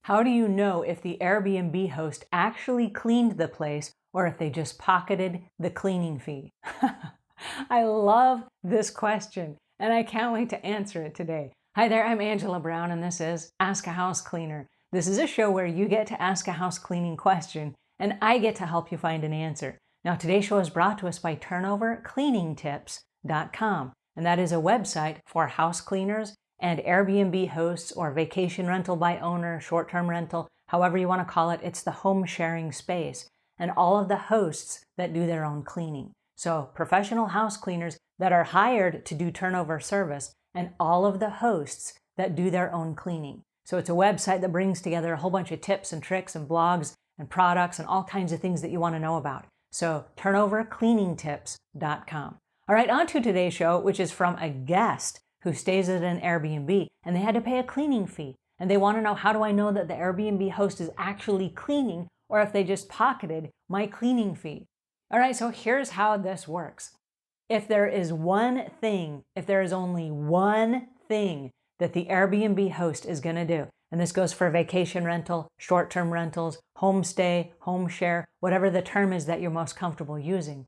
How do you know if the Airbnb host actually cleaned the place or if they just pocketed the cleaning fee? I love this question, and I can't wait to answer it today. Hi there, I'm Angela Brown, and this is Ask a House Cleaner. This is a show where you get to ask a house cleaning question, and I get to help you find an answer. Now, today's show is brought to us by turnovercleaningtips.com, and that is a website for house cleaners and Airbnb hosts or vacation rental by owner, short-term rental, however you want to call it. It's the home sharing space and all of the hosts that do their own cleaning. So professional house cleaners that are hired to do turnover service and all of the hosts that do their own cleaning. So it's a website that brings together a whole bunch of tips and tricks and blogs and products and all kinds of things that you want to know about. So turnovercleaningtips.com. All right, on to today's show, which is from a guest who stays at an Airbnb, and they had to pay a cleaning fee. And they want to know, how do I know that the Airbnb host is actually cleaning or if they just pocketed my cleaning fee? All right, so here's how this works. If there is one thing, if there is only one thing that the Airbnb host is going to do, and this goes for vacation rental, short-term rentals, homestay, home share, whatever the term is that you're most comfortable using,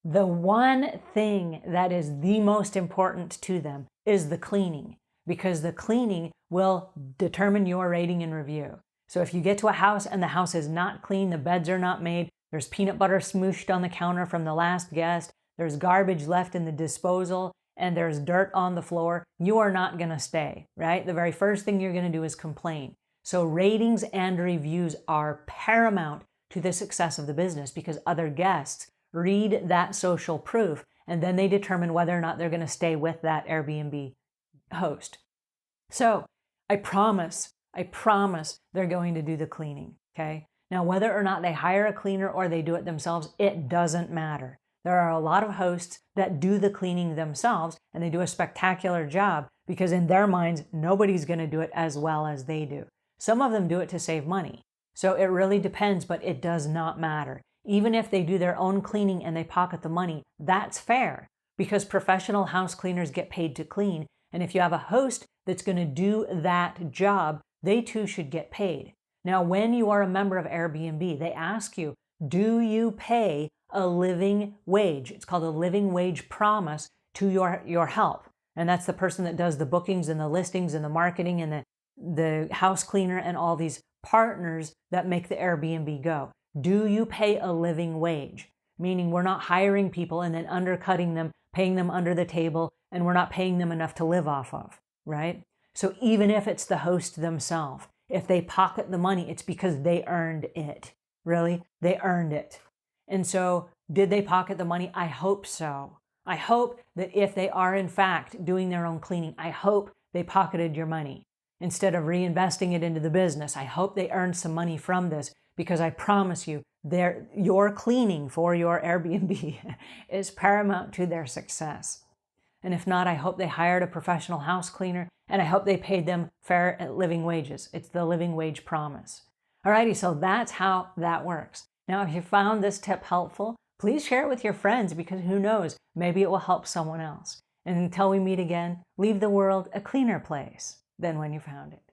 the one thing that is the most important to them is the cleaning, because the cleaning will determine your rating and review. So if you get to a house and the house is not clean, the beds are not made, there's peanut butter smooshed on the counter from the last guest, there's garbage left in the disposal, and there's dirt on the floor, you are not going to stay, right? The very first thing you're going to do is complain. So ratings and reviews are paramount to the success of the business, because other guests read that social proof, and then they determine whether or not they're going to stay with that Airbnb host. So I promise they're going to do the cleaning, okay? Now, whether or not they hire a cleaner or they do it themselves, it doesn't matter. There are a lot of hosts that do the cleaning themselves, and they do a spectacular job because in their minds, nobody's going to do it as well as they do. Some of them do it to save money. So it really depends, but it does not matter. Even if they do their own cleaning and they pocket the money, that's fair because professional house cleaners get paid to clean. And if you have a host that's going to do that job, they too should get paid. Now, when you are a member of Airbnb, they ask you, do you pay a living wage? It's called a living wage promise to your help. And that's the person that does the bookings and the listings and the marketing and the house cleaner and all these partners that make the Airbnb go. Do you pay a living wage? Meaning we're not hiring people and then undercutting them, paying them under the table, and we're not paying them enough to live off of, right? So even if it's the host themselves, if they pocket the money, it's because they earned it. Really? They earned it. And so did they pocket the money? I hope so. I hope that if they are in fact doing their own cleaning, I hope they pocketed your money instead of reinvesting it into the business. I hope they earned some money from this, because I promise you, your cleaning for your Airbnb is paramount to their success. And if not, I hope they hired a professional house cleaner, and I hope they paid them fair living wages. It's the living wage promise. Alrighty, so that's how that works. Now, if you found this tip helpful, please share it with your friends, because who knows, maybe it will help someone else. And until we meet again, leave the world a cleaner place than when you found it.